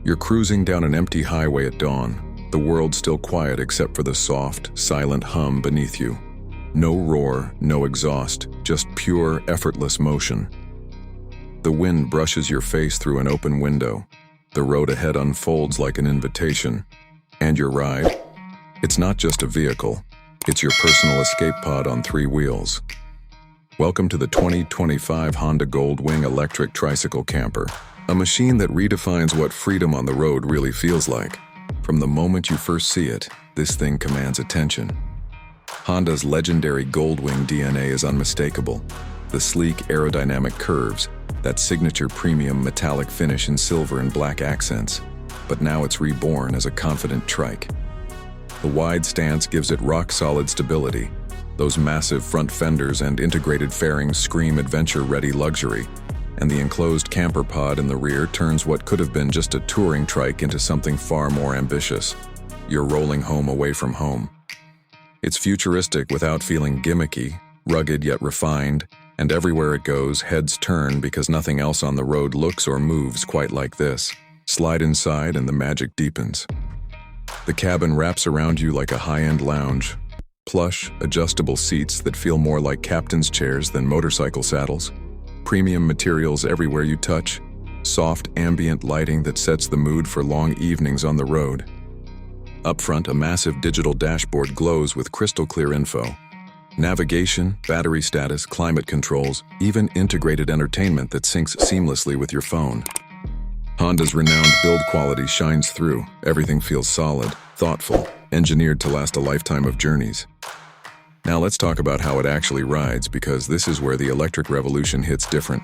You're cruising down an empty highway at dawn, the world still quiet except for the soft, silent hum beneath you. No roar, no exhaust, just pure, effortless motion. The wind brushes your face through an open window. The road ahead unfolds like an invitation. And your ride? It's not just a vehicle. It's your personal escape pod on 3 wheels. Welcome to the 2025 Honda Goldwing electric tricycle camper, a machine that redefines what freedom on the road really feels like. From the moment you first see it, this thing commands attention. Honda's legendary Goldwing DNA is unmistakable. The sleek aerodynamic curves, that signature premium metallic finish in silver and black accents, but now it's reborn as a confident trike. The wide stance gives it rock-solid stability. Those massive front fenders and integrated fairings scream adventure-ready luxury, and the enclosed camper pod in the rear turns what could have been just a touring trike into something far more ambitious. You're rolling home away from home. It's futuristic without feeling gimmicky, rugged yet refined, and everywhere it goes, heads turn because nothing else on the road looks or moves quite like this. Slide inside and the magic deepens. The cabin wraps around you like a high-end lounge. Plush, adjustable seats that feel more like captain's chairs than motorcycle saddles. Premium materials everywhere you touch. Soft, ambient lighting that sets the mood for long evenings on the road. Up front, a massive digital dashboard glows with crystal-clear info. Navigation, battery status, climate controls, even integrated entertainment that syncs seamlessly with your phone. Honda's renowned build quality shines through. Everything feels solid, thoughtful, engineered to last a lifetime of journeys. Now let's talk about how it actually rides, because this is where the electric revolution hits different.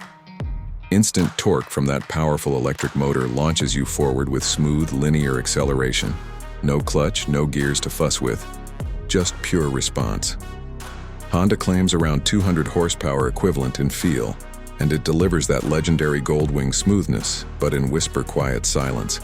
Instant torque from that powerful electric motor launches you forward with smooth, linear acceleration. No clutch, no gears to fuss with. Just pure response. Honda claims around 200 horsepower equivalent in feel, and it delivers that legendary Goldwing smoothness, but in whisper-quiet silence.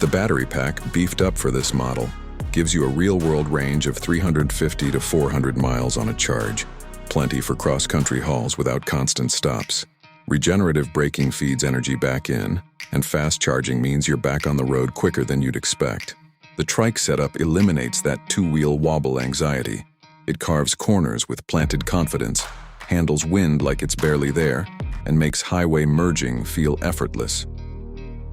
The battery pack, beefed up for this model, gives you a real-world range of 350 to 400 miles on a charge, plenty for cross-country hauls without constant stops. Regenerative braking feeds energy back in, and fast charging means you're back on the road quicker than you'd expect. The Trike setup eliminates that two-wheel wobble anxiety. It carves corners with planted confidence, handles wind like it's barely there, and makes highway merging feel effortless.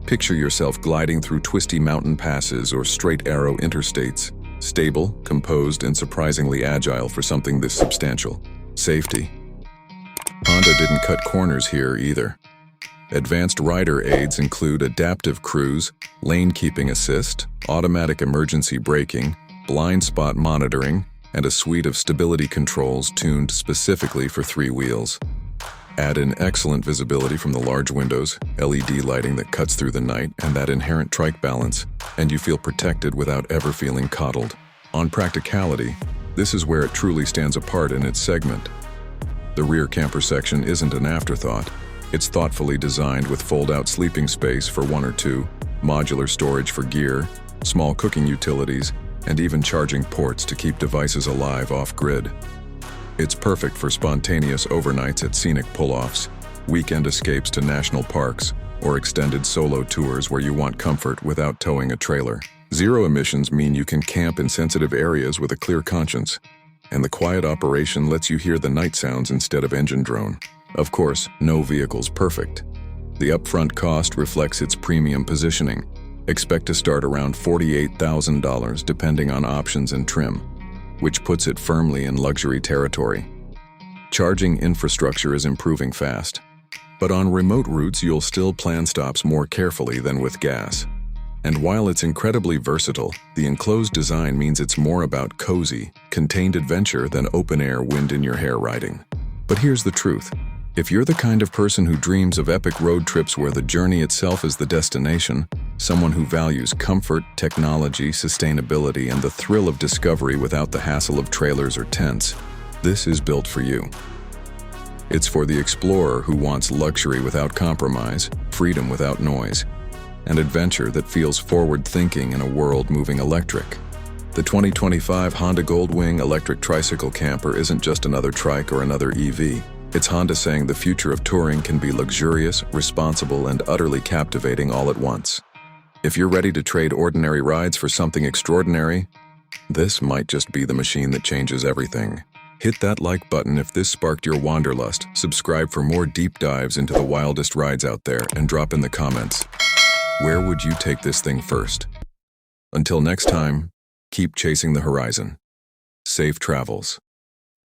Picture yourself gliding through twisty mountain passes or straight arrow interstates, stable, composed, and surprisingly agile for something this substantial. Safety. Honda didn't cut corners here either. Advanced rider aids include adaptive cruise, lane keeping assist, automatic emergency braking, blind spot monitoring, and a suite of stability controls tuned specifically for 3 wheels. Add in excellent visibility from the large windows, LED lighting that cuts through the night, and that inherent trike balance, and you feel protected without ever feeling coddled. On practicality, this is where it truly stands apart in its segment. The rear camper section isn't an afterthought. It's thoughtfully designed with fold-out sleeping space for 1 or 2, modular storage for gear, small cooking utilities, and even charging ports to keep devices alive off-grid. It's perfect for spontaneous overnights at scenic pull-offs, weekend escapes to national parks, or extended solo tours where you want comfort without towing a trailer. Zero emissions mean you can camp in sensitive areas with a clear conscience, and the quiet operation lets you hear the night sounds instead of engine drone. Of course, no vehicle's perfect. The upfront cost reflects its premium positioning. Expect to start around $48,000 depending on options and trim, which puts it firmly in luxury territory. Charging infrastructure is improving fast, but on remote routes you'll still plan stops more carefully than with gas. And while it's incredibly versatile, the enclosed design means it's more about cozy, contained adventure than open-air wind-in-your-hair riding. But here's the truth. If you're the kind of person who dreams of epic road trips where the journey itself is the destination, someone who values comfort, technology, sustainability, and the thrill of discovery without the hassle of trailers or tents, this is built for you. It's for the explorer who wants luxury without compromise, freedom without noise, and adventure that feels forward-thinking in a world moving electric. The 2025 Honda Goldwing electric tricycle camper isn't just another trike or another EV. It's Honda saying the future of touring can be luxurious, responsible, and utterly captivating all at once. If you're ready to trade ordinary rides for something extraordinary, this might just be the machine that changes everything. Hit that like button if this sparked your wanderlust, subscribe for more deep dives into the wildest rides out there, and drop in the comments, where would you take this thing first? Until next time, keep chasing the horizon. Safe travels.